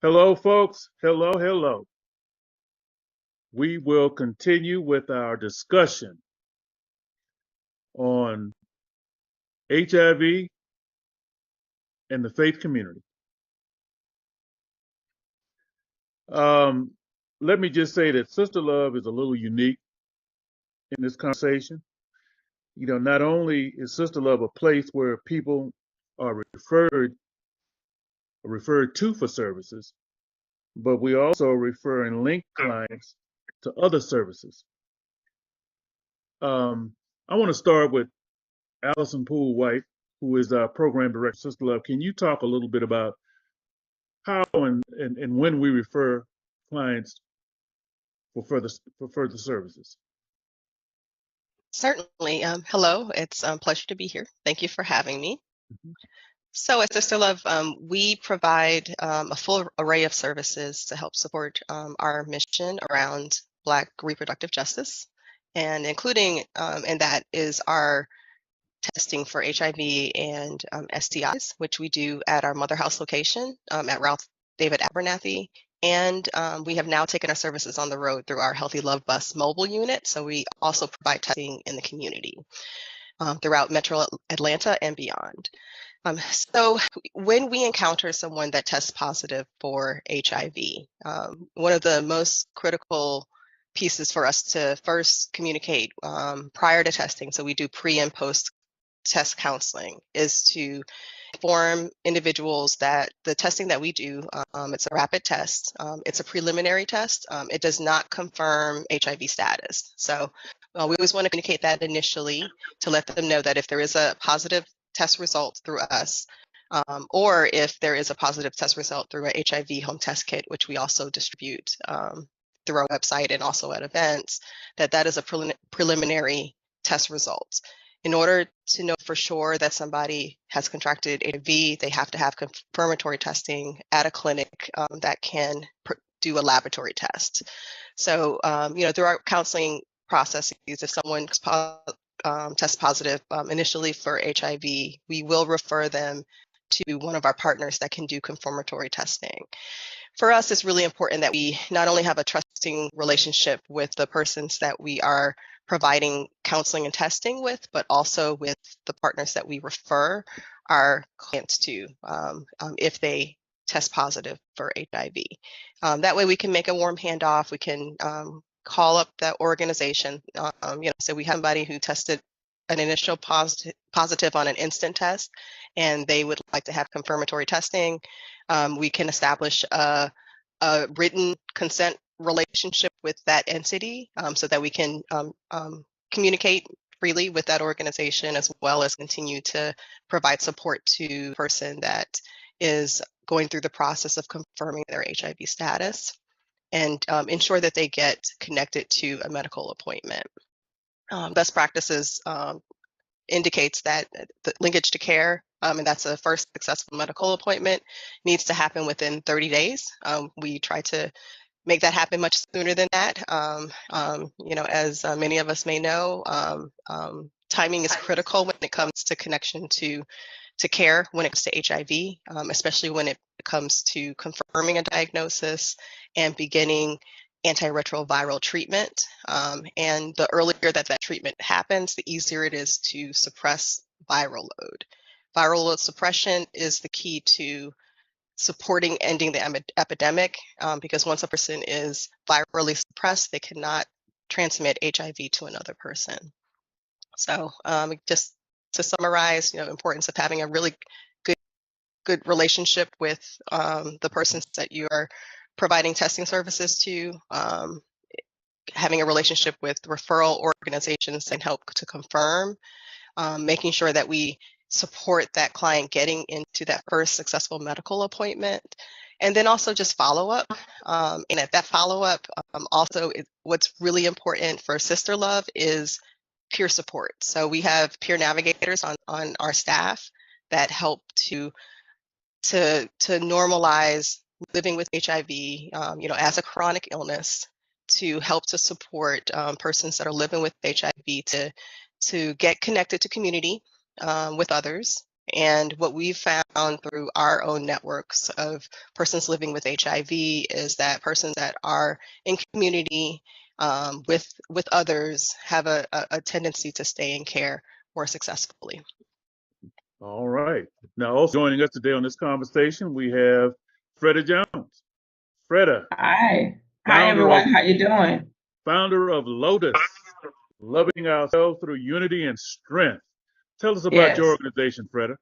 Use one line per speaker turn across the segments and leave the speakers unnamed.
Hello, folks. Hello, hello. We will continue with our discussion on HIV and the faith community. Um, Let me just say that Sister Love is a little unique in this conversation. Not only is Sister Love a place where people are referred to for services, but we also refer and link clients to other services. Um, I want to start with Allison Poole White, who is our program director. Sister Love, can you talk a little bit about how and when we refer clients for further services?
Certainly. Hello, it's a pleasure to be here. Thank you for having me.
Mhm.
So at Sister Love, we provide a full array of services to help support our mission around Black reproductive justice, and including in that is our testing for HIV and STIs, which we do at our Mother House location at Ralph David Abernathy. And we have now taken our services on the road through our Healthy Love Bus mobile unit. So we also provide testing in the community throughout Metro Atlanta and beyond. So when we encounter someone that tests positive for HIV, one of the most critical pieces for us to first communicate prior to testing, so we do pre and post test counseling, is to inform individuals that the testing that we do, it's a rapid test, it's a preliminary test, it does not confirm HIV status. So we always want to communicate that initially to let them know that if there is a positive test result through us, or if there is a positive test result through a HIV home test kit, which we also distribute through our website and also at events, that is a preliminary test result. In order to know for sure that somebody has contracted HIV, they have to have confirmatory testing at a clinic that can do a laboratory test. So, through our counseling processes, if someone tests positive initially for HIV, we will refer them to one of our partners that can do confirmatory testing. For us, it's really important that we not only have a trusting relationship with the persons that we are providing counseling and testing with, but also with the partners that we refer our clients to if they test positive for HIV. That way we can make a warm handoff. We can call up that organization. So we have somebody who tested an initial positive on an instant test, and they would like to have confirmatory testing. We can establish a written consent relationship with that entity so that we can communicate freely with that organization, as well as continue to provide support to the person that is going through the process of confirming their HIV status, and ensure that they get connected to a medical appointment. Best practices indicates that the linkage to care, and that's a first successful medical appointment, needs to happen within 30 days. We try to make that happen much sooner than that. As many of us may know, timing is critical when it comes to connection to care when it comes to HIV, especially when it comes to confirming a diagnosis and beginning antiretroviral treatment. And the earlier that treatment happens, the easier it is to suppress viral load. Viral load suppression is the key to supporting ending the epidemic, because once a person is virally suppressed, they cannot transmit HIV to another person. So just to summarize, importance of having a really good relationship with the persons that you are providing testing services to, having a relationship with referral organizations that help to confirm, making sure that we support that client getting into that first successful medical appointment, and then also just follow up. And at that follow up, also what's really important for Sister Love is peer support. So we have peer navigators on our staff that help to normalize living with HIV, as a chronic illness, to help to support persons that are living with HIV to get connected to community with others, And what we've found through our own networks of persons living with HIV is that persons that are in community with others have a tendency to stay in care more successfully.
All right. Now, also joining us today on this conversation, we have Freda Jones. Freda,
Hi. Hi,
founder of
everyone. How you doing?
Lotus, loving ourselves through unity and strength. Tell us about your
Yes.
organization, Freda.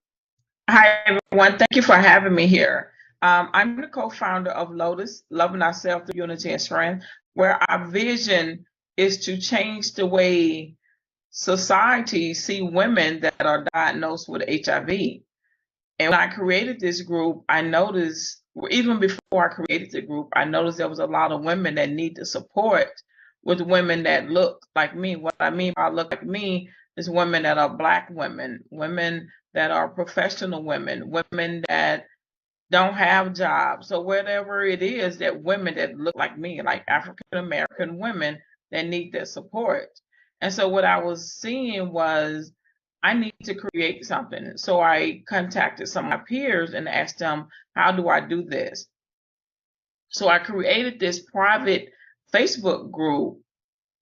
Hi, everyone. Thank you for having me here. I'm the co-founder of Lotus, Loving Ourselves Through Unity and Strength, where our vision is to change the way society see women that are diagnosed with HIV. And when I created this group, I noticed, even before I created the group, I noticed there was a lot of women that need the support with women that look like me. What I mean by look like me is women that are Black women, women that are professional women, women that don't have jobs. So whatever it is that women that look like me, like African American women that need that support. And so what I was seeing was I need to create something. So I contacted some of my peers and asked them, how do I do this? So I created this private Facebook group.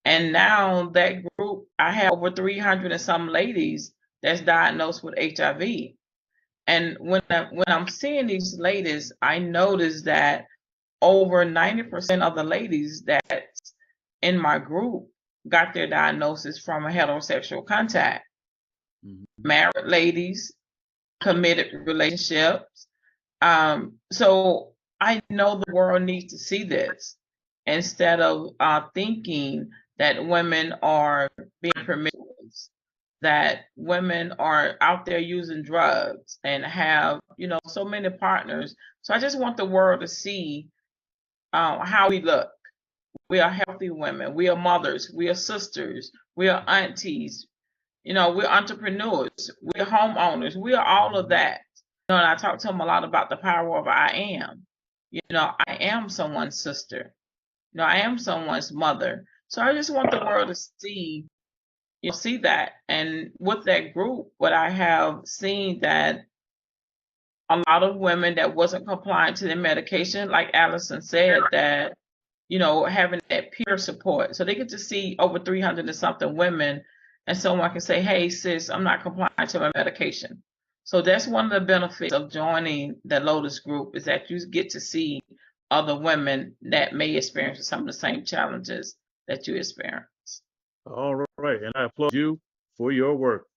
And now that group, I have over 300 and some ladies that's diagnosed with HIV. And when I'm seeing these ladies, I notice that over 90% of the ladies that's in my group got their diagnosis from a heterosexual contact.
Mhm.
Married ladies, committed relationships. So I know the world needs to see this instead of thinking that women are being promiscuous, that women are out there using drugs and have, so many partners. So I just want the world to see how we look. We are healthy women. We are mothers. We are sisters. We are aunties. We're entrepreneurs. We're homeowners. We are all of that. And I talk to them a lot about the power of I am. I am someone's sister. I am someone's mother. So I just want the world to see that. And with that group, what I have seen that a lot of women that wasn't compliant to their medication, like Allison said, that having that peer support. So they get to see over 300 and something women, and someone can say, hey, sis, I'm not compliant to my medication. So that's one of the benefits of joining the Lotus group is that you get to see other women that may experience some of the same challenges that you experience.
All right. And I applaud you for your work.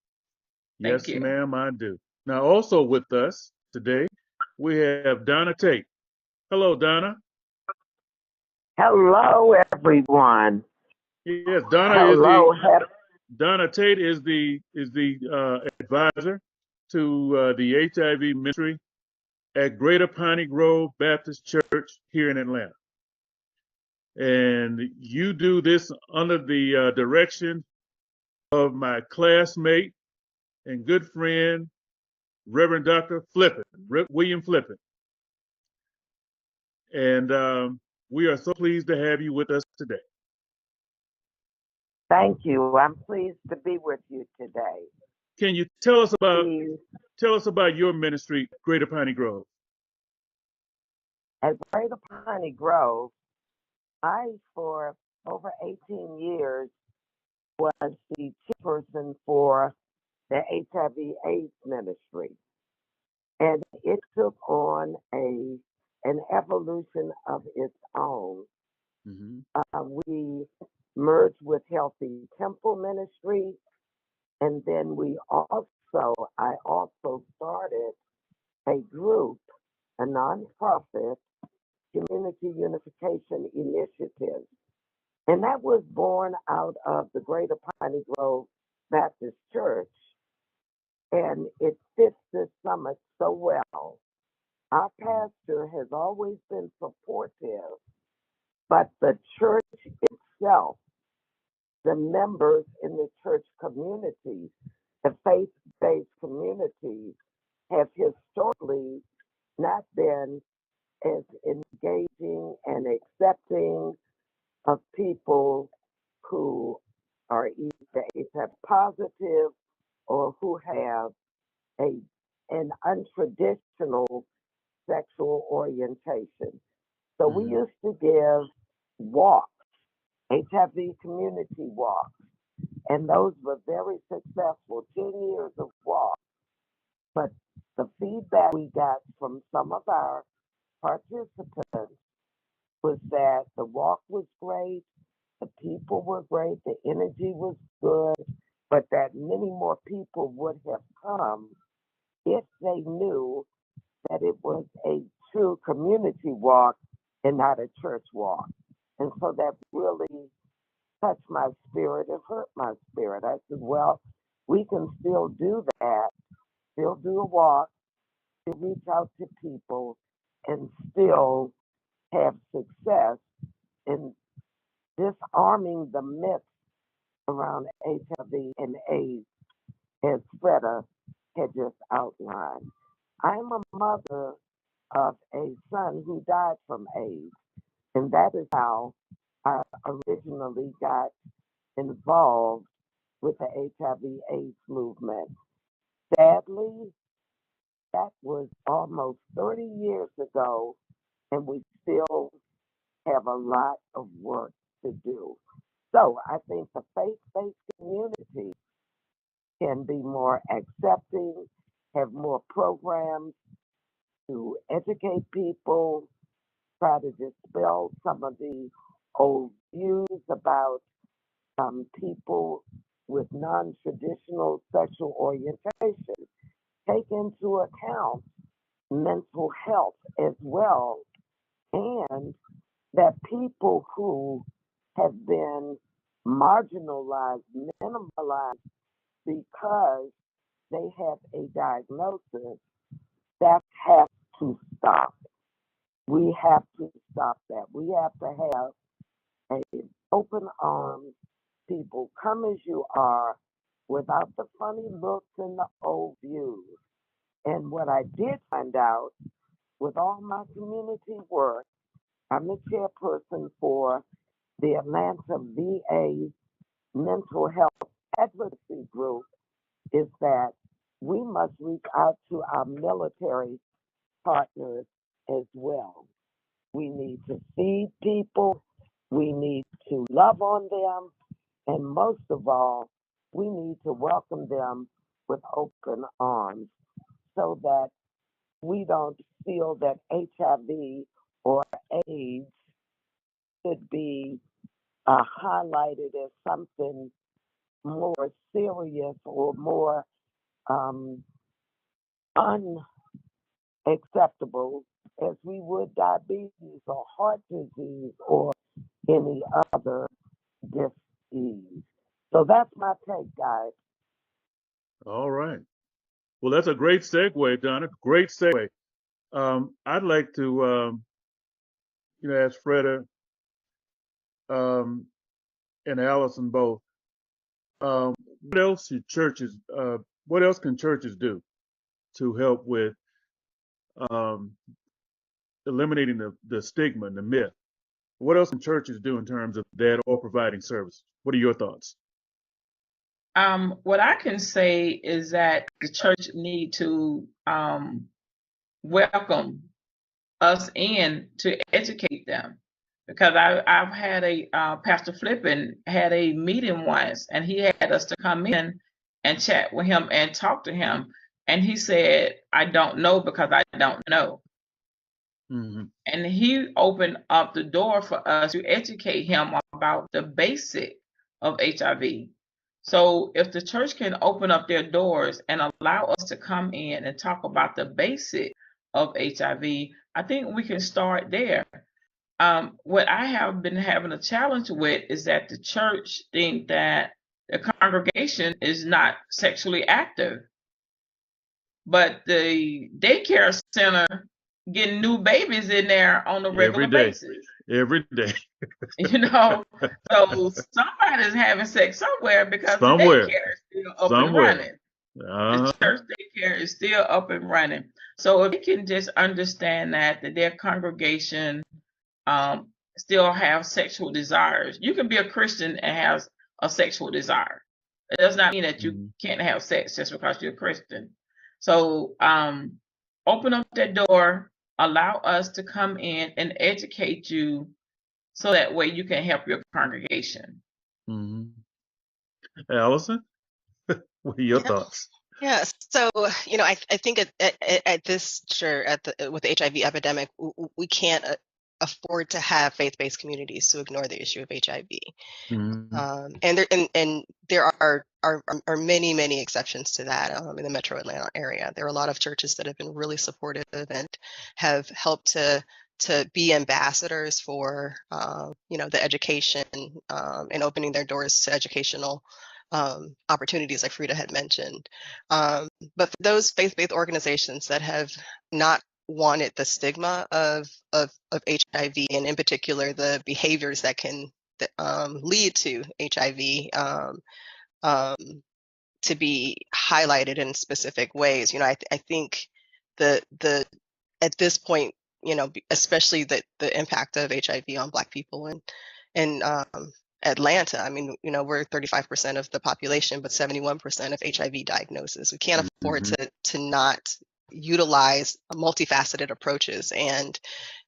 Thank
Yes,
you.
ma'am, I do. Now, also with us today, we have Donna Tate. Hello, Donna.
Hello, everyone.
Yes,
Hello.
Donna Tate is the advisor to the HIV ministry at Greater Piney Grove Baptist Church here in Atlanta. And you do this under the direction of my classmate and good friend, Reverend Dr. William Flippin. And we are so pleased to have you with us today.
Thank you. I'm pleased to be with you today.
Can you tell us about your ministry, Greater Piney Grove?
At Greater Piney Grove, I, for over 18 years, was the chairperson for the HIV/AIDS ministry. And it took on an evolution of its own.
Mm-hmm.
We merged with Healthy Temple Ministry, and then I also started a group, a nonprofit community unification initiative. And that was born out of the Greater Piney Grove Baptist Church. And it fits this summit so well. Our pastor has always been supportive, but the church itself, the members in the church community, the faith-based communities, have historically not been as engaging and accepting of people who are either HIV positive or who have a an untraditional sexual orientation. So we
Mhm.
used to give walks, HIV community walks, and those were very successful, 10 years of walks. But the feedback we got from some of our participants was that the walk was great, the people were great, the energy was good, but that many more people would have come if they knew that it was a true community walk and not a church walk. And so that really touched my spirit and hurt my spirit. I said, well, we can still do that, still do a walk, still reach out to people, and still have success in disarming the myths around HIV and AIDS, as Freda had just outlined. I'm a mother of a son who died from AIDS, and that is how I originally got involved with the HIV/AIDS movement. Sadly, that was almost 30 years ago, and we still have a lot of work to do. So I think the faith-based community can be more accepting, have more programs to educate people, try to dispel some of the old views about people with non-traditional sexual orientation. Take into account mental health as well, and that people who have been marginalized, minimalized because they have a diagnosis, that has to stop. We have to stop that. We have to have an open arms, people come as you are without the funny looks and the old views. And what I did find out with all my community work, I'm the chairperson for the Atlanta VA Mental Health Advocacy Group, is that we must reach out to our military partners as well. We need to feed people, we need to love on them, and most of all, we need to welcome them with open arms so that we don't feel that HIV or AIDS should be highlighted as something more serious or more um, unacceptable as we would diabetes or heart disease or any other disease. So that's my take, guys.
All right. Well, that's a great segue, Donna. Great segue. I'd like to, ask Freda um, and Allison both. Um, what else should churches? What else can churches do to help with um, eliminating the stigma and the myth? What else can churches do in terms of that or providing service? What are your thoughts?
What I can say is that the church need to welcome us in to educate them, because I've had a Pastor Flippin had a meeting once, and he had us to come in and chat with him and talk to him, and he said, "I don't know because I don't know."
Mm-hmm.
And he opened up the door for us to educate him about the basic of HIV. So if the church can open up their doors and allow us to come in and talk about the basic of HIV, I think we can start there. What I have been having a challenge with is that the church think that the congregation is not sexually active, but the daycare center getting new babies in there on a
Every
regular
day.
basis.
Every day.
So somebody's having sex somewhere because the
Somewhere.
daycare is still up and
Somewhere.
running.
Uh-huh.
The church daycare is still up and running. So if they can just understand that their congregation still have sexual desires. You can be a Christian and have a sexual desire. It does not mean that you
Mm-hmm.
can't have sex just because you're a Christian. So open up that door, allow us to come in and educate you so that way you can help your congregation.
Mm-hmm. Allison, what are your thoughts?
Yeah, so I think at this juncture, with the HIV epidemic, we can't afford to have faith-based communities to ignore the issue of HIV.
Mm-hmm.
And there are many exceptions to that in the Metro Atlanta area. There are a lot of churches that have been really supportive and have helped to be ambassadors for the education and opening their doors to educational opportunities, like Frida had mentioned. But for those faith-based organizations that have not wanted the stigma of HIV, and in particular the behaviors that can lead to HIV, to be highlighted in specific ways. I think the at this point, especially the impact of HIV on Black people in Atlanta. I mean, we're 35% of the population, but 71% of HIV diagnosis. We can't afford
Mm-hmm.
to not utilize multifaceted approaches. And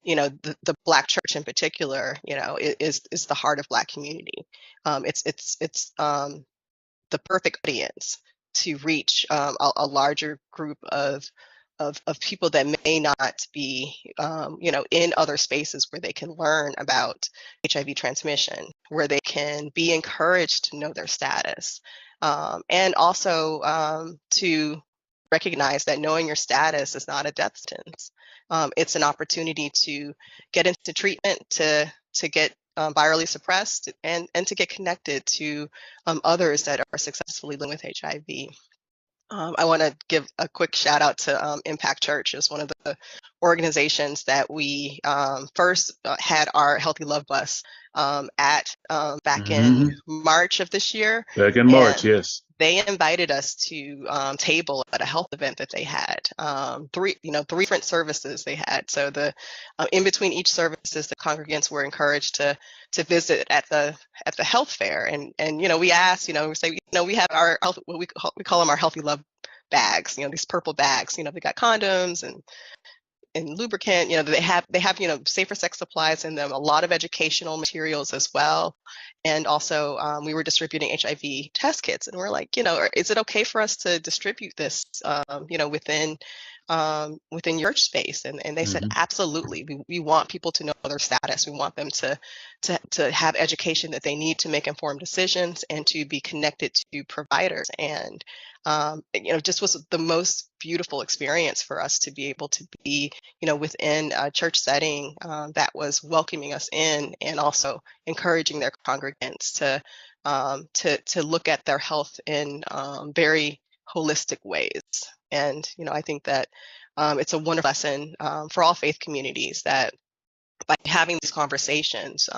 the Black church in particular, is the heart of Black community. It's the perfect audience to reach a larger group of people that may not be, in other spaces where they can learn about HIV transmission, where they can be encouraged to know their status, and also to recognize that knowing your status is not a death sentence. It's an opportunity to get into treatment, to get virally suppressed, and to get connected to others that are successfully living with HIV. I want to give a quick shout out to Impact Church as one of the organizations that we first had our Healthy Love Bus at back in March of this year.
Back in March, yes.
They invited us to table at a health event that they had. Three different services they had. So the in between each services, the congregants were encouraged to visit at the health fair, and we asked, we say, we have our what we call them our Healthy Love bags. These purple bags. They got condoms and lubricant. They have safer sex supplies in them, a lot of educational materials as well. And also we were distributing HIV test kits, and we're like, is it okay for us to distribute this within your space? And they said, absolutely. We want people to know their status. We want them to have education that they need to make informed decisions and to be connected to providers. And just was the most beautiful experience for us to be able to be within a church setting that was welcoming us in, and also encouraging their congregants to look at their health in very holistic ways. And I think that it's a wonderful lesson for all faith communities, that by having these conversations,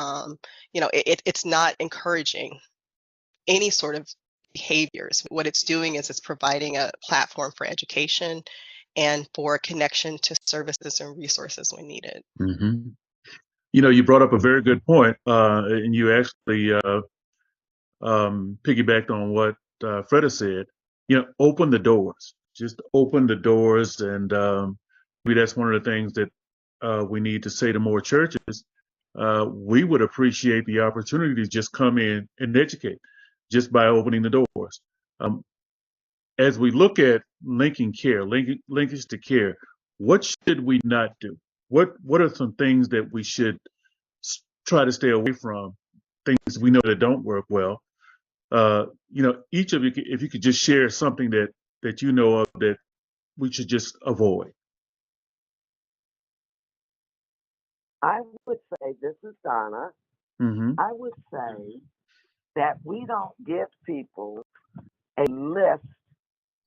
it's not encouraging any sort of behaviors. What it's doing is it's providing a platform for education and for connection to services and resources when needed.
Mm-hmm. You brought up a very good point, and you actually piggybacked on what Freda said. Open the doors. Just open the doors, and maybe that's one of the things that we need to say to more churches. We would appreciate the opportunity to just come in and educate, just by opening the doors. As we look at linking care, linkage to care, what should we not do? What are some things that we should try to stay away from? Things we know that don't work well. Each of you, if you could just share something that you know of that we should just avoid.
I would say, this is Donna.
Mm-hmm.
I would say that we don't give people a list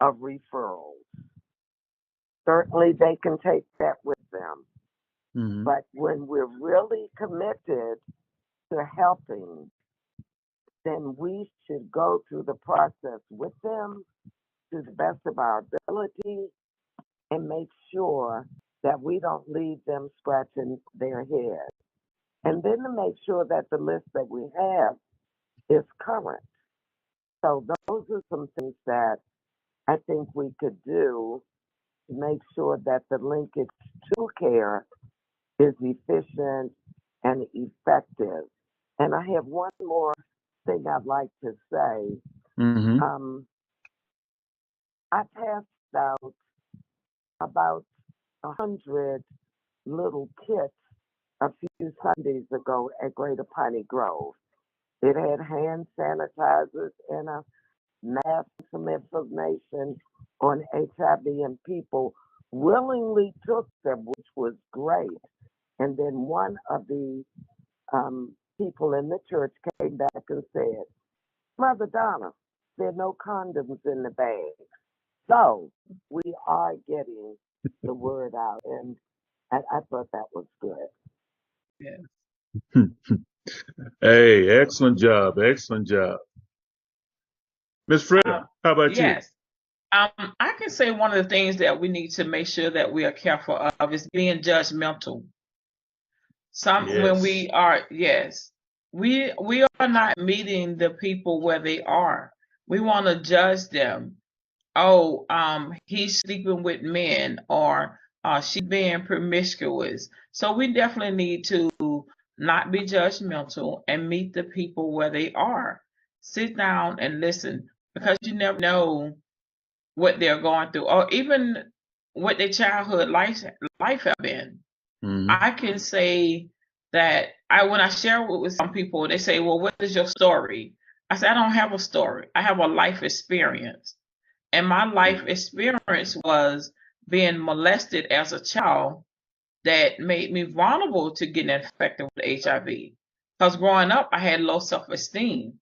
of referrals. Certainly they can take that with them.
Mm-hmm.
But when we're really committed to helping, then we should go through the process with them to the best of our ability and make sure that we don't leave them scratching their head. And then to make sure that the list that we have is current. So those are some things that I think we could do to make sure that the linkage to care is efficient and effective. And I have one more thing I'd like to say.
Mm-hmm.
I passed out about 100 little kits a few Sundays ago at Greater Piney Grove. It had hand sanitizers and a mask, some information on HIV, and people willingly took them, which was great. And then one of the people in the church came back and said, Mother Donna, there are no condoms in the bag. So we are getting the word out, and I thought that was good.
Yeah.
Hey, excellent job. Excellent job. Miss Freda, how about you?
Yes. I can say one of the things that we need to make sure that we are careful of is being judgmental. When we
Yes.
are, yes, we are not meeting the people where they are. We want to judge them. Oh, he's sleeping with men, or she's being promiscuous. So we definitely need to not be judgmental and meet the people where they are. Sit down and listen, because you never know what they're going through, or even what their childhood life have been.
Mm-hmm.
I can say that when I share with some people, they say, "Well, what is your story?" I say, "I don't have a story. I have a life experience." And my life experience was being molested as a child that made me vulnerable to getting infected with HIV. Because growing up, I had low self-esteem,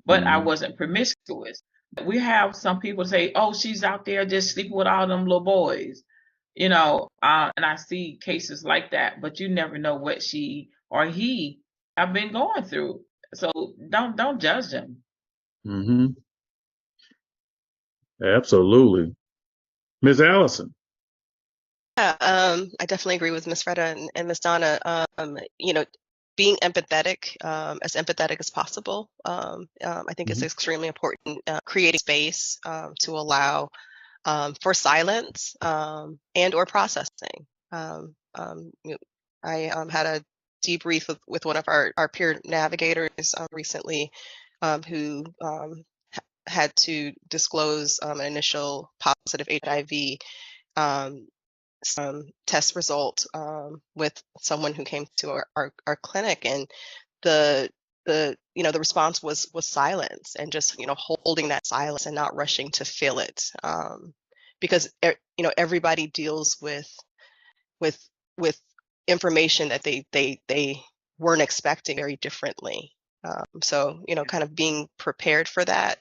but I
Mm-hmm.
wasn't promiscuous. We have some people say, "Oh, she's out there just sleeping with all them little boys," and I see cases like that. But you never know what she or he have been going through. So don't judge them.
Mm-hmm. Absolutely. Miss Allison.
Yeah, I definitely agree with Miss Freda and Miss Donna. Being empathetic, as empathetic as possible, I think is
Mm-hmm.
extremely important. Creating space to allow for silence and or processing. I had a debrief with one of our peer navigators recently who had to disclose an initial positive HIV some test result with someone who came to our clinic, and the the response was silence, and just holding that silence and not rushing to fill it, because everybody deals with with information that they weren't expecting very differently. So kind of being prepared for that,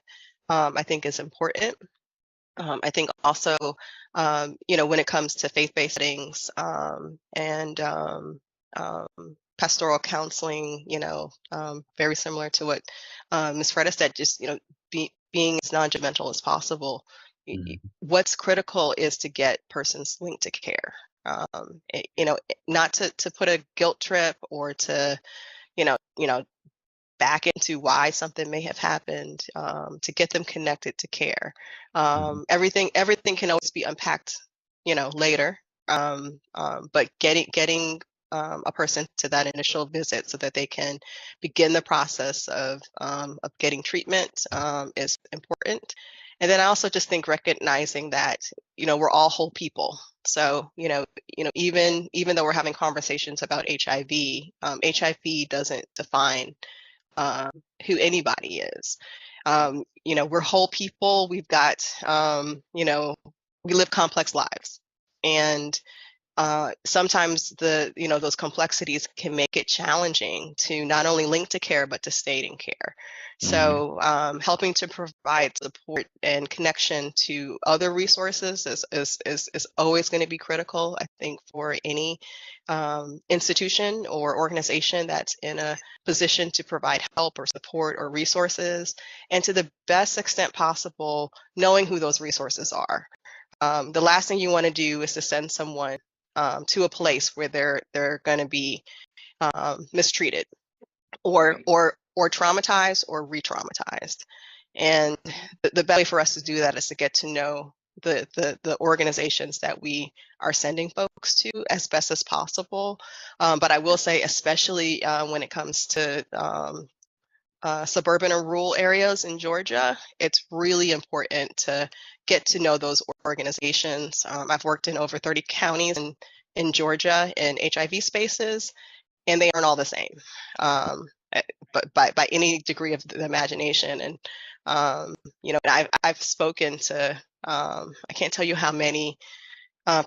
I think is important. I think also, when it comes to faith-based settings and um, pastoral counseling, very similar to what Ms. Freda said, just being as non-judgmental as possible.
Mm-hmm.
What's critical is to get persons linked to care. Not to put a guilt trip or to you know back into why something may have happened, to get them connected to care. Everything can always be unpacked, later. But getting a person to that initial visit so that they can begin the process of getting treatment is important. And then I also just think recognizing that we're all whole people. So even though we're having conversations about HIV, HIV doesn't define who anybody is. We're whole people. We've got, we live complex lives, and sometimes those complexities can make it challenging to not only link to care but to stay in care. So helping to provide support and connection to other resources is always going to be critical, I think, for any institution or organization that's in a position to provide help or support or resources, and to the best extent possible, knowing who those resources are. The last thing you want to do is to send someone to a place where they're going to be mistreated or traumatized or re-traumatized. And the best way for us to do that is to get to know the organizations that we are sending folks to as best as possible. But I will say, especially when it comes to suburban or rural areas in Georgia, it's really important to get to know those organizations. I've worked in over 30 counties in Georgia in HIV spaces, and they aren't all the same, but by any degree of the imagination. And I've spoken to I can't tell you how many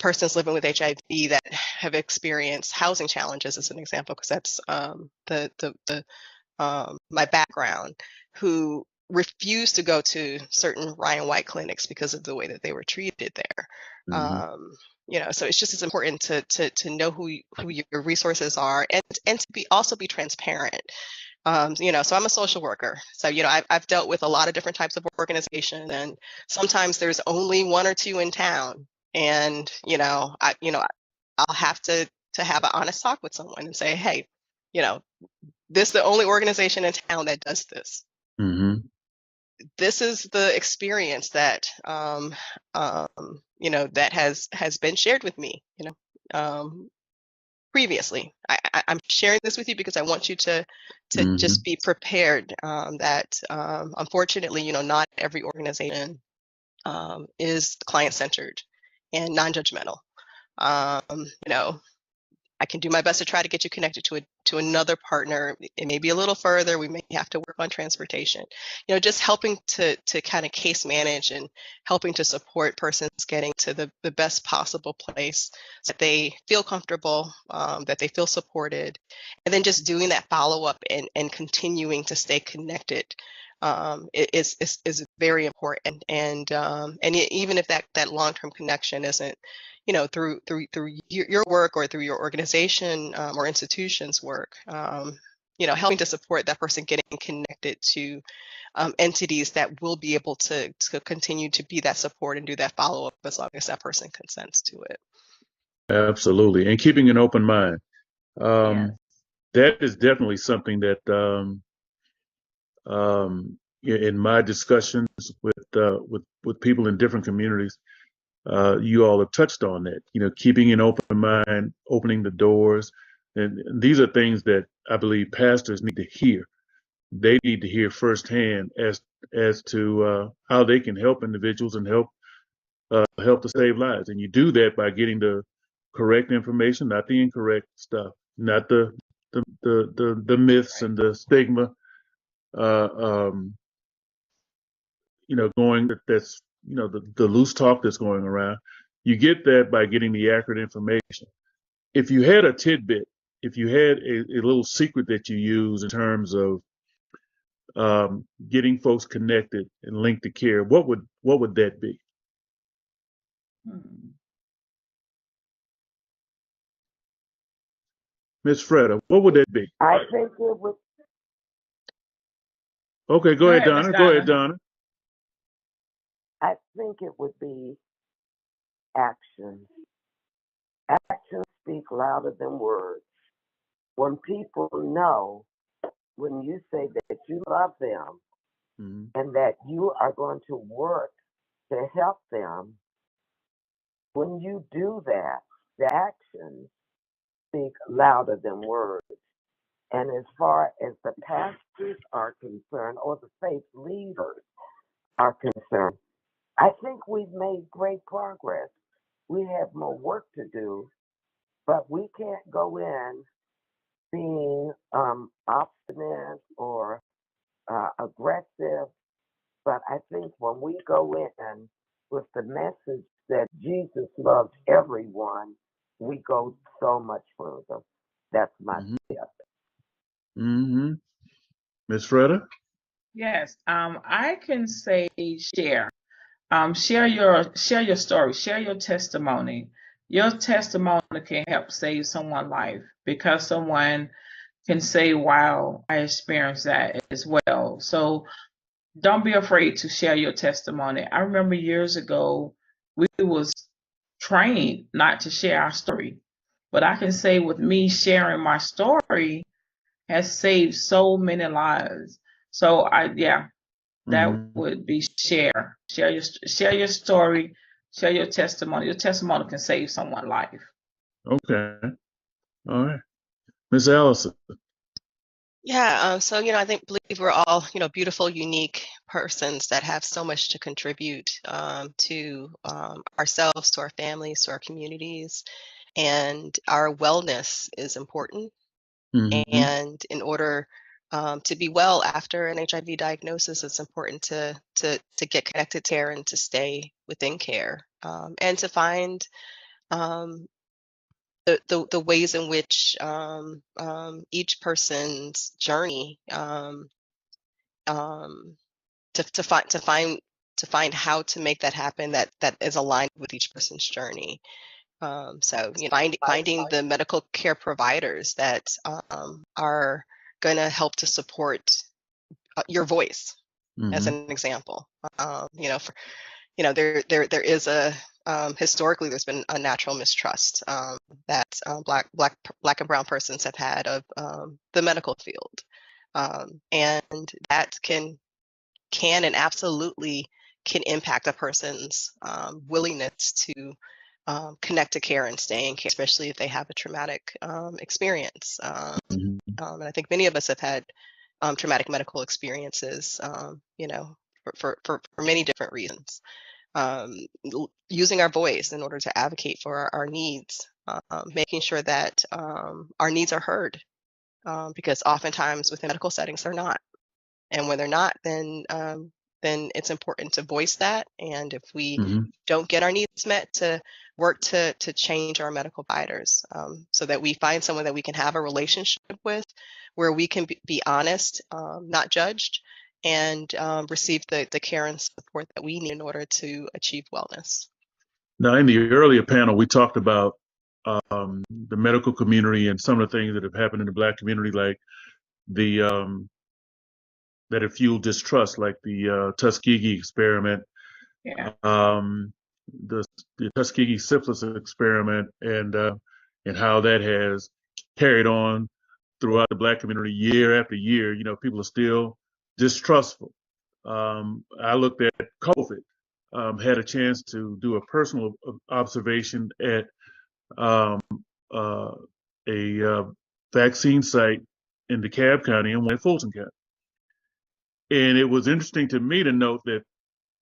persons living with HIV that have experienced housing challenges, as an example, because that's my background, who refused to go to certain Ryan White clinics because of the way that they were treated there.
Mm-hmm.
So it's just as important to know who your resources are, and to also be transparent. So I'm a social worker. So, I've dealt with a lot of different types of organizations, and sometimes there's only one or two in town. And, I'll have to have an honest talk with someone and say, hey, this is the only organization in town that does this.
Mm-hmm.
This is the experience that, that has been shared with me, previously. I'm sharing this with you because I want you to
Mm-hmm.
just be prepared that unfortunately, not every organization is client-centered and non-judgmental. I can do my best to try to get you connected to another partner. It may be a little further. We may have to work on transportation. Just helping to kind of case manage and helping to support persons getting to the best possible place so that they feel comfortable, that they feel supported, and then just doing that follow-up and continuing to stay connected is very important. And even if that long-term connection isn't through your work or through your organization or institution's work, helping to support that person getting connected to entities that will be able to continue to be that support and do that follow-up as long as that person consents to it.
Absolutely. And keeping an open mind.
Yes.
That is definitely something that in my discussions with people in different communities, you all have touched on that. Keeping an open mind, opening the doors, and these are things that I believe pastors need to hear. They need to hear firsthand as to how they can help individuals and help to save lives. And you do that by getting the correct information, not the incorrect stuff, not the myths and the stigma. Um, going that's the loose talk that's going around. You get that by getting the accurate information. If you had a tidbit, if you had a little secret that you use in terms of getting folks connected and linked to care, what would that be? Miss Freda, what would that be?
I think it would.
Okay, go ahead,
Miss
Donna. Go ahead, Donna.
I think it would be actions. Actions speak louder than words. When people know, when you say that you love them
Mm-hmm.
and that you are going to work to help them, when you do that, the actions speak louder than words. And as far as the pastors are concerned, or the faith leaders are concerned, I think we've made great progress. We have more work to do, but we can't go in being obstinate or aggressive. But I think when we go in with the message that Jesus loves everyone, we go so much further. That's my tip.
Mm-hmm. Miss Freda?
Yes. I can say share. Share your story, share your testimony. Your testimony can help save someone's life, because someone can say, wow, I experienced that as well. So don't be afraid to share your testimony. I remember years ago, we was trained not to share our story. But I can say with me sharing my story has saved so many lives. So that
Mm-hmm.
would be share your story, Share your testimony. Your testimony can save someone's life.
Okay. All right. Miss Allison.
Yeah, so I believe we're all beautiful, unique persons that have so much to contribute to ourselves, to our families, to our communities, and our wellness is important.
Mm-hmm.
And in order to be well after an HIV diagnosis, it's important to get connected to care and to stay within care, and to find um, the ways in which each person's journey um, to find how to make that happen that is aligned with each person's journey. So finding the medical care providers that are going to help to support your voice, as
Mm-hmm.
an example. There is a historically there's been a natural mistrust that black and brown persons have had of the medical field, and that can and absolutely can impact a person's willingness to connect to care and stay in care, especially if they have a traumatic experience.
Mm-hmm.
And I think many of us have had traumatic medical experiences, for many different reasons. Using our voice in order to advocate for our needs, making sure that our needs are heard, because oftentimes within medical settings they're not. And when they're not, then it's important to voice that. And if we
Mm-hmm.
don't get our needs met, to work to change our medical providers, so that we find someone that we can have a relationship with, where we can be honest, not judged, and receive the care and support that we need in order to achieve wellness.
Now, in the earlier panel, we talked about the medical community and some of the things that have happened in the Black community, like the that have fueled distrust, like the Tuskegee experiment,
Yeah.
the Tuskegee syphilis experiment, and how that has carried on throughout the Black community year after year. People are still distrustful. I looked at COVID, had a chance to do a personal observation at um, a vaccine site in DeKalb County and one in Fulton County. And it was interesting to me to note that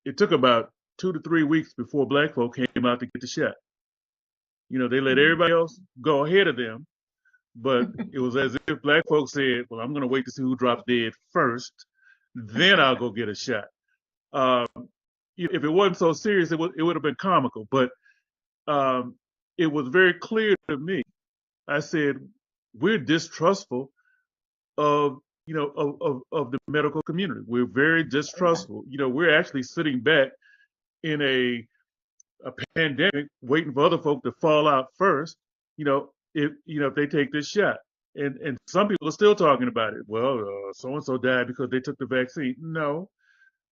it took about 2 to 3 weeks before Black folk came out to get the shot. They let everybody else go ahead of them, but it was as if Black folks said, well, I'm going to wait to see who drops dead first, then I'll go get a shot. Um, if it wasn't so serious, it would have been comical, but it was very clear to me. I said, we're distrustful of of the medical community. We're very distrustful. We're actually sitting back in a pandemic, waiting for other folk to fall out first. If they take this shot, and some people are still talking about it. Well, so and so died because they took the vaccine. No,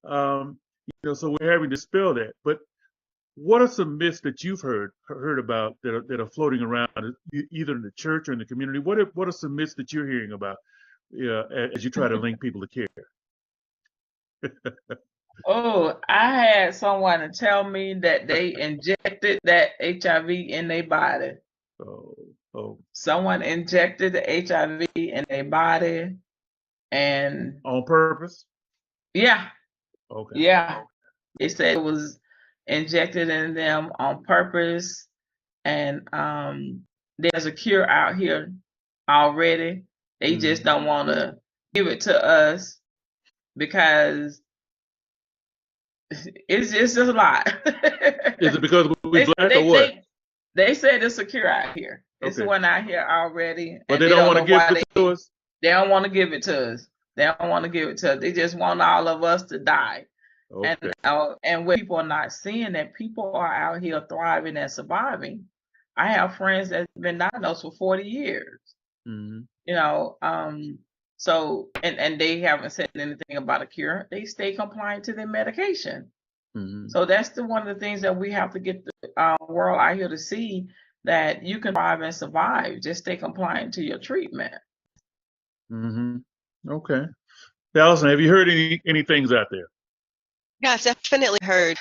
so we're having to dispel that. But what are some myths that you've heard about that are floating around, either in the church or in the community? What are some myths that you're hearing about as you try to link people to care?
Oh, I had someone tell me that they injected that HIV in their body.
Oh.
Someone injected the HIV in their body, and
On purpose?
yeah.
Okay.
Yeah. They said it was injected in them on purpose, and there's a cure out here already. They just don't want to give it to us because it's just a lot.
Is it because we Black or what?
They said it's a cure out here. It's
Okay.
one out here already.
But they don't want to give it to us?
They don't want to give it to us. They don't want to give it to us. They just want all of us to die.
Okay.
And when people are not seeing that, people are out here thriving and surviving. I have friends that's been diagnosed for 40 years. So and they haven't said anything about a cure. They stay compliant to their medication. So that's one of the things that we have to get the world out here to see, that you can thrive and survive. Just stay compliant to your treatment.
Okay. Allison, have you heard any things out there?
Yeah, I've definitely heard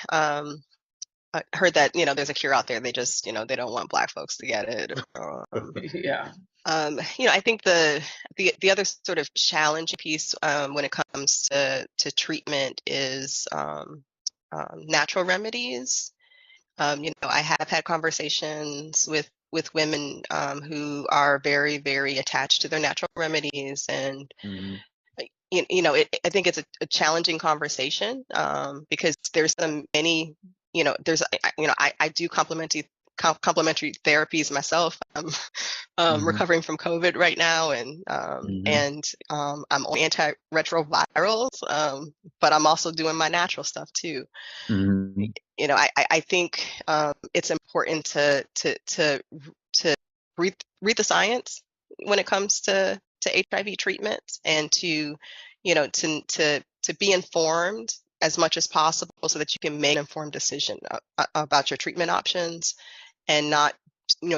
I heard that, there's a cure out there. They just, they don't want Black folks to get it.
Yeah.
I think the other sort of challenging piece when it comes to treatment is natural remedies. I have had conversations with women who are very, very attached to their natural remedies, and
Mhm.
I think it's a challenging conversation because there's so many, I do complementary therapies myself. I'm
Mhm.
recovering from COVID right now, and
Mhm.
I'm on antiretrovirals, but I'm also doing my natural stuff too.
Mhm.
I think it's important to read the science when it comes to HIV treatment, and to be informed as much as possible so that you can make an informed decision about your treatment options, and not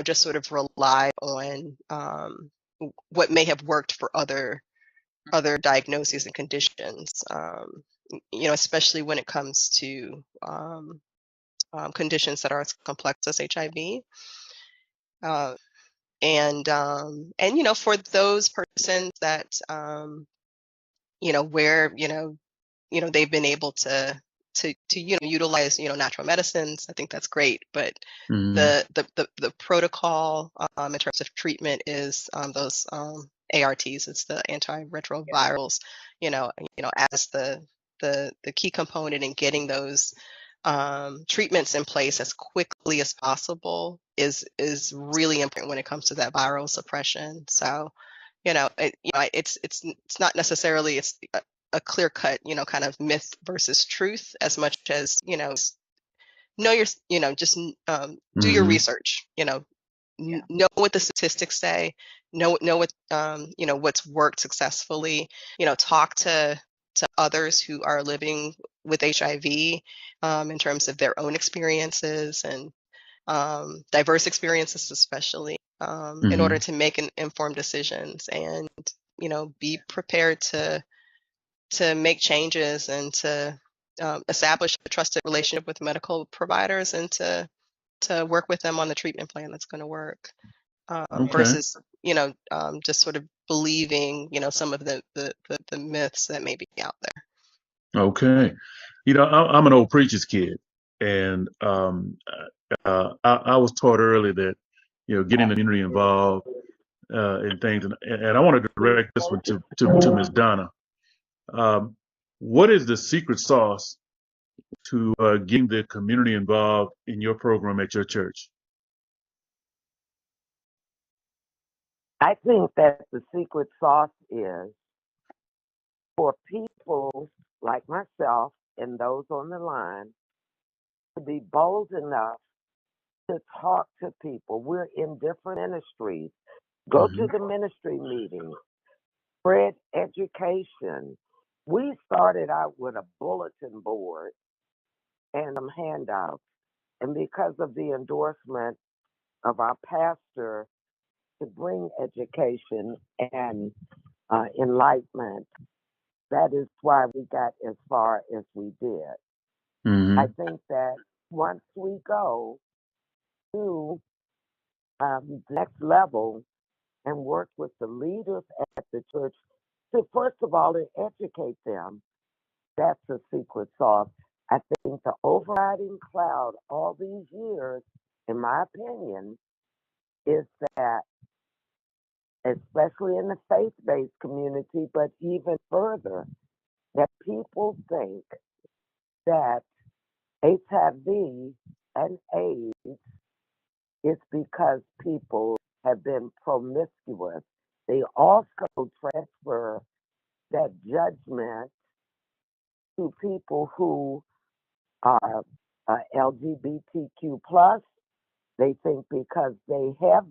just sort of rely on what may have worked for other diagnoses and conditions, especially when it comes to conditions that are as complex as HIV. Uh, and for those persons that where they've been able to utilize natural medicines, I think that's great. But
Mhm.
the protocol in terms of treatment is those ARTs. It's the antiretrovirals. As the key component in getting those treatments in place as quickly as possible is really important when it comes to that viral suppression. So, it's not necessarily a clear cut, kind of myth versus truth, as much as know your, just do your
Mhm.
research.
Yeah.
Know what the statistics say. Know what what's worked successfully. Talk to others who are living with HIV in terms of their own experiences, and diverse experiences, especially in order
Mhm.
to make informed decisions, and be prepared to make changes, and to establish a trusted relationship with medical providers, and to work with them on the treatment plan that's going to work,
Okay.
versus just sort of believing some of the myths that may be out there.
Okay. I'm an old preacher's kid, and I was taught early that getting the community involved in things, and I want to direct this one to Ms. Donna. Um, what is the secret sauce to getting the community involved in your program at your church?
I think that the secret sauce is for people like myself and those on the line to be bold enough to talk to people. We're in different ministries. Go to
Hmm.
the ministry meetings, spread education. We started out with a bulletin board and some handouts. And because of the endorsement of our pastor to bring education and enlightenment, that is why we got as far as we did. I
Hmm.
think that once we go to the next level and work with the leaders at the church to, first of all, to educate them, that's the secret sauce. I think the overriding cloud all these years, in my opinion, is that, especially in the faith based community, but even further, that people think that HIV and AIDS is because people have been promiscuous. They also transfer that judgment to people who are LGBTQ+. They think because they have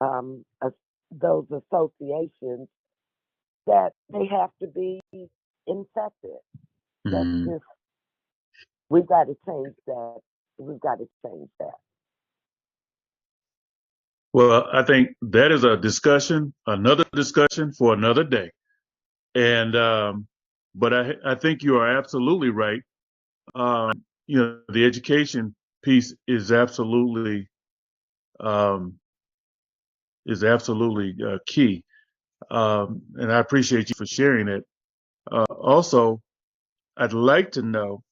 um, uh, those associations that they have to be infected. That's
Hmm.
just, we've got to change that. We've got to change that.
Well, I think that is another discussion for another day. And but I think you are absolutely right. Um, the education piece is absolutely um, key. And I appreciate you for sharing it. Also, I'd like to know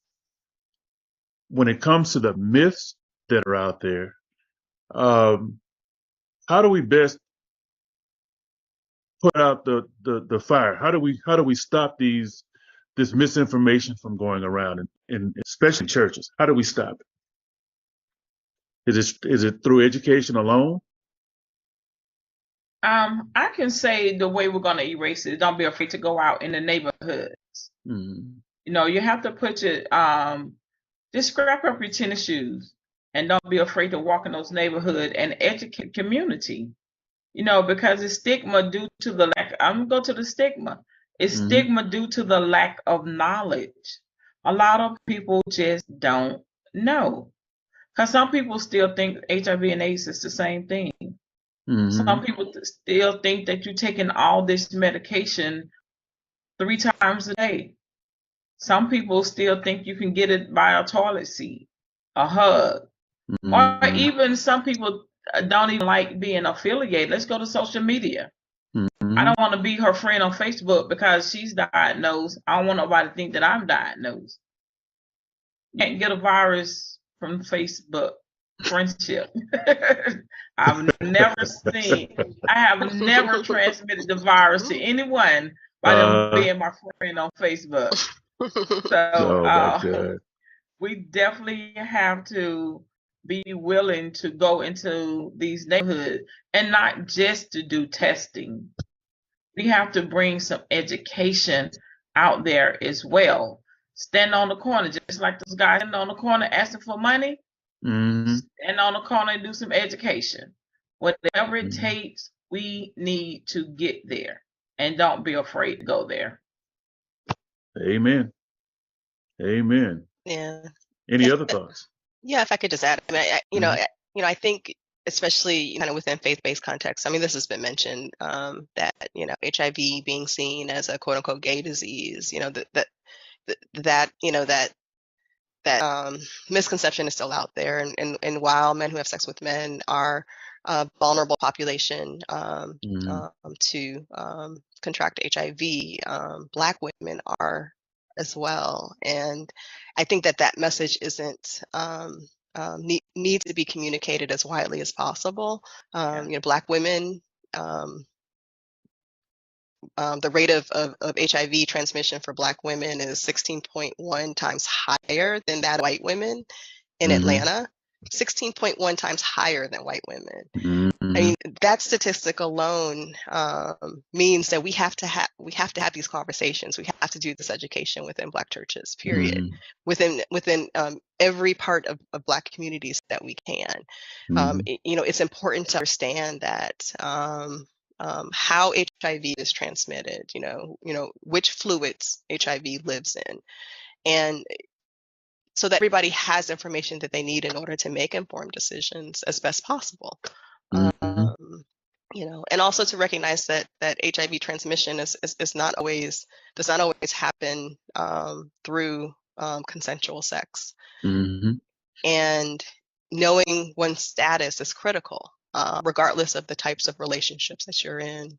when it comes to the myths that are out there, um, how do we best put out the fire? How do we stop this misinformation from going around, and especially churches? How do we stop it? Is it through education alone?
I can say the way we're going to erase it, don't be afraid to go out in the neighborhoods.
Mm-hmm.
You have to put your, just scrap up your tennis shoes and don't be afraid to walk in those neighborhoods and educate community. Because it's stigma due to the lack. I'm going to go to the stigma. It's
Mm-hmm.
stigma due to the lack of knowledge. A lot of people just don't know. Because some people still think HIV and AIDS is the same thing.
Mm-hmm.
Some people still think that you're taking all this medication 3 times a day. Some people still think you can get it by a toilet seat, a hug, or
Mm-hmm.
even some people don't even like being affiliated. Let's go to social media.
Mm-hmm.
I don't want to be her friend on Facebook because she's diagnosed. I don't want nobody to think that I'm diagnosed. You can't get a virus from Facebook friendship. I have never transmitted the virus to anyone by them being my friend on Facebook. So we definitely have to be willing to go into these neighborhoods and not just to do testing. We have to bring some education out there as well. Stand on the corner, just like those guys standing on the corner asking for money.
Mm-hmm.
Stand on the corner and do some education. Whatever it
Mm-hmm.
takes, we need to get there. And don't be afraid to go there.
Amen. Amen.
Yeah.
Any other thoughts?
Yeah, if I could just add, I mean,
Mhm.
I think especially kind of within faith-based context. I mean, this has been mentioned that HIV being seen as a quote unquote gay disease. That misconception is still out there, and while men who have sex with men are a vulnerable population
Mhm.
to contract HIV, Black women are as well, and I think that message isn't needs to be communicated as widely as possible. Black women. The rate of HIV transmission for Black women is 16.1 times higher than that of white women in
Mhm.
Atlanta, 16.1 times higher than white women.
Mhm.
I mean, that statistic alone means that we have to have these conversations. We have to do this education within Black churches, period.
Mhm.
Within every part of Black communities that we can.
Mhm.
It's important to understand that how HIV is transmitted. Which fluids HIV lives in, and so that everybody has information that they need in order to make informed decisions as best possible.
Mhm.
And also to recognize that HIV transmission is not always does not always happen through consensual sex,
Mhm.
and knowing one's status is critical, regardless of the types of relationships that you're in.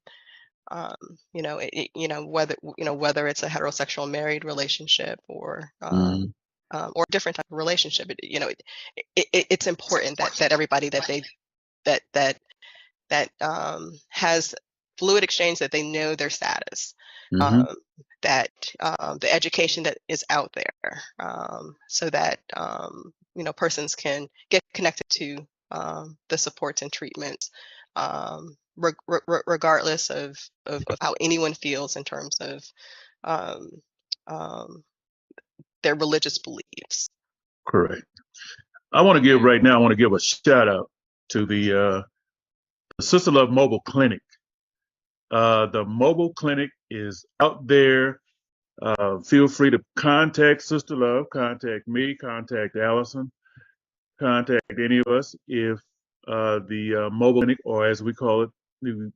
Whether it's a heterosexual married relationship or
Mhm.
or a different type of relationship, it's important that everybody that has fluid exchange, that they know their status,
Mhm.
that the education that is out there, so that persons can get connected to the supports and treatments, regardless of how anyone feels in terms of um, um, their religious beliefs.
Correct. I want to give right now. I want to give a shout out to the Sister Love Mobile Clinic. The mobile clinic is out there. Feel free to contact Sister Love, contact me, contact Allison, contact any of us if the mobile clinic, or as we call it,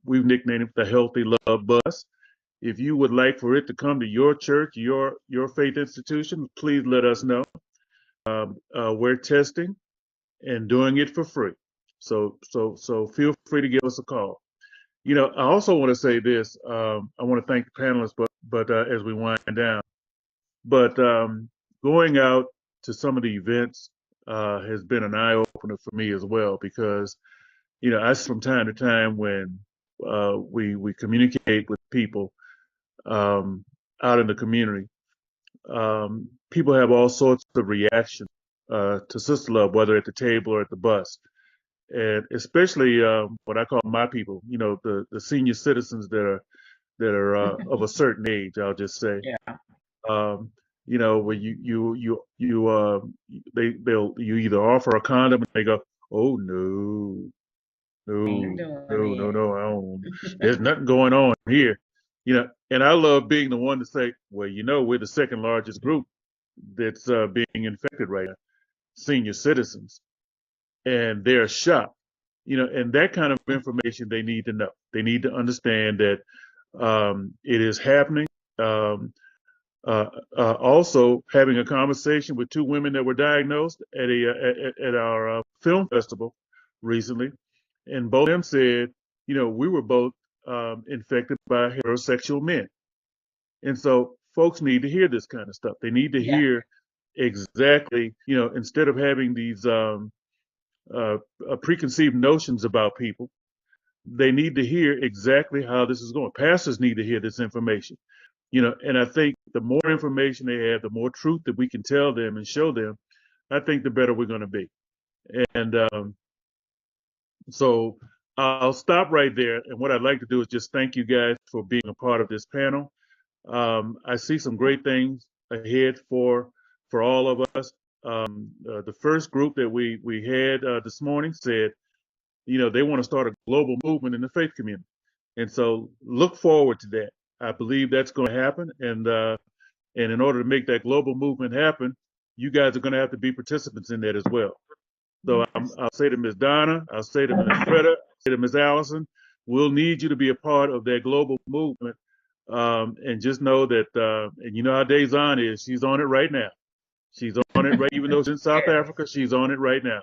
we've nicknamed it the Healthy Love Bus. If you would like for it to come to your church, your faith institution, please let us know. we're testing and doing it for free. So feel free to give us a call. I also want to say this. I want to thank the panelists, but as we wind down, but going out to some of the events has been an eye opener for me as well, because I see from time to time when we communicate with people out in the community, people have all sorts of reactions to Sister Love, whether at the table or at the bus, and especially what I call my people. The senior citizens that are of a certain age. I'll just say.
Yeah.
Where you either offer a condom and they go, oh no,
Ain't
no,
doing
no, no,
it.
no, I don't, there's nothing going on here. And I love being the one to say, well, we're the second largest group that's being infected right now, senior citizens, and they're shocked. And that kind of information they need to know. They need to understand that it is happening. Also, having a conversation with two women that were diagnosed at our film festival recently, and both of them said, we were both infected by heterosexual men, and so folks need to hear this kind of stuff. They need to
Yeah.
hear exactly, instead of having these preconceived notions about people, they need to hear exactly how this is going. Pastors need to hear this information. And I think the more information they have, the more truth that we can tell them and show them, I think the better we're going to be. And so I'll stop right there. And what I'd like to do is just thank you guys for being a part of this panel. I see some great things ahead for all of us. The first group that we had this morning said, they want to start a global movement in the faith community. And so look forward to that. I believe that's going to happen. And in order to make that global movement happen, you guys are going to have to be participants in that as well. So I'll say to Ms. Donna, I'll say to Ms. Freda, I'll say to Ms. Allison, we'll need you to be a part of that global movement. And just know that, and you know how Dazon is, she's on it right now. She's on it right, even though she's in South Africa, she's on it right now.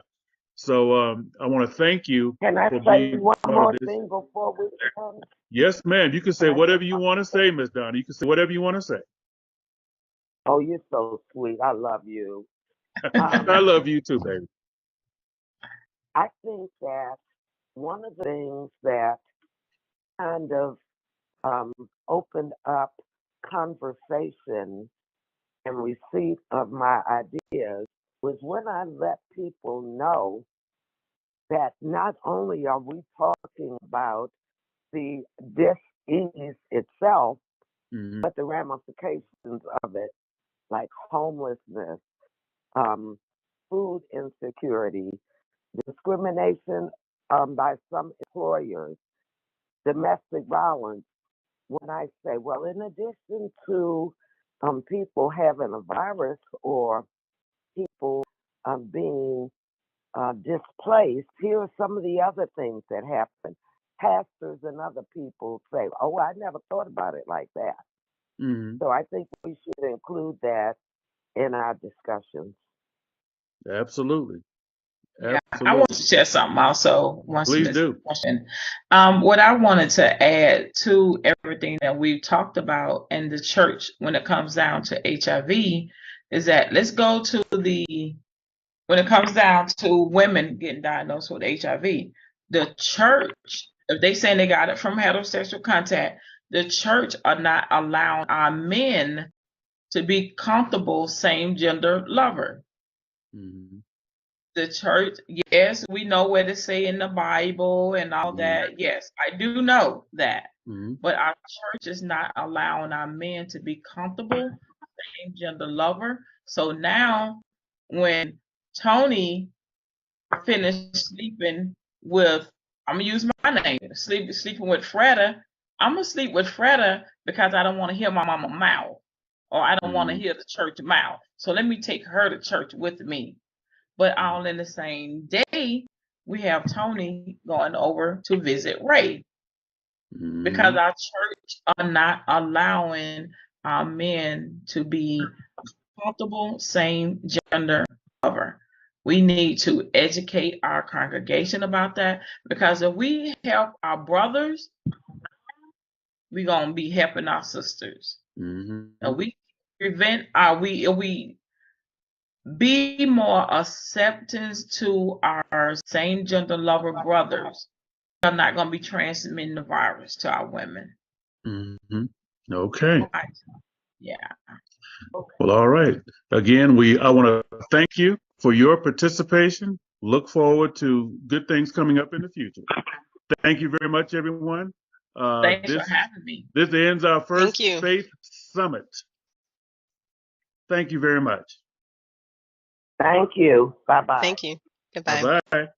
So I want to thank you
Can I
for
say
being
one
part
more
of this.
thing before we end?
Yes, ma'am. You can say whatever you want to say, Ms. Donna. You can say whatever you want to say.
Oh, you're so sweet. I love you.
I love you too, baby.
I think that one of the things that kind of opened up conversation and receipt of my ideas was when I let people know that not only are we talking about the dis-ease itself,
Mm-hmm.
but the ramifications of it, like homelessness, food insecurity, discrimination by some employers, domestic violence. When I say, well, in addition to people having a virus or people being displaced, here are some of the other things that happen. Pastors and other people say, oh, I never thought about it like that.
Mm-hmm.
So I think we should include that in our discussions.
Absolutely.
Yeah, I
Absolutely.
want to share something also.
Please do.
What I wanted to add to everything that we've talked about in the church when it comes down to HIV is that let's go to when it comes down to women getting diagnosed with HIV, the church, if they saying they got it from heterosexual contact, the church are not allowing our men to be comfortable same gender lover.
Mm-hmm.
The church, yes, we know what to say in the Bible and all that. Yes, I do know that.
Mm-hmm.
But our church is not allowing our men to be comfortable same gender lover. So now when Tony finished sleeping with, I'm gonna use my name, sleeping with Freda, I'm gonna sleep with Freda because I don't want to hear my mama mouth, or I don't want to hear the church mouth. So let me take her to church with me. But all in the same day, we have Tony going over to visit Ray because our church are not allowing our men to be comfortable same gender cover. We need to educate our congregation about that, because if we help our brothers, we're gonna be helping our sisters. And we prevent we be more acceptance to our same gender lover brothers. We're not gonna be transmitting the virus to our women.
Okay.
Yeah.
Well, all right. Again, I want to thank you for your participation. Look forward to good things coming up in the future. Thank you very much, everyone.
Thanks for having me.
This ends our first
Thank you.
Faith Summit. Thank you very much.
Thank you. Bye-bye.
Thank you. Goodbye.
Bye-bye.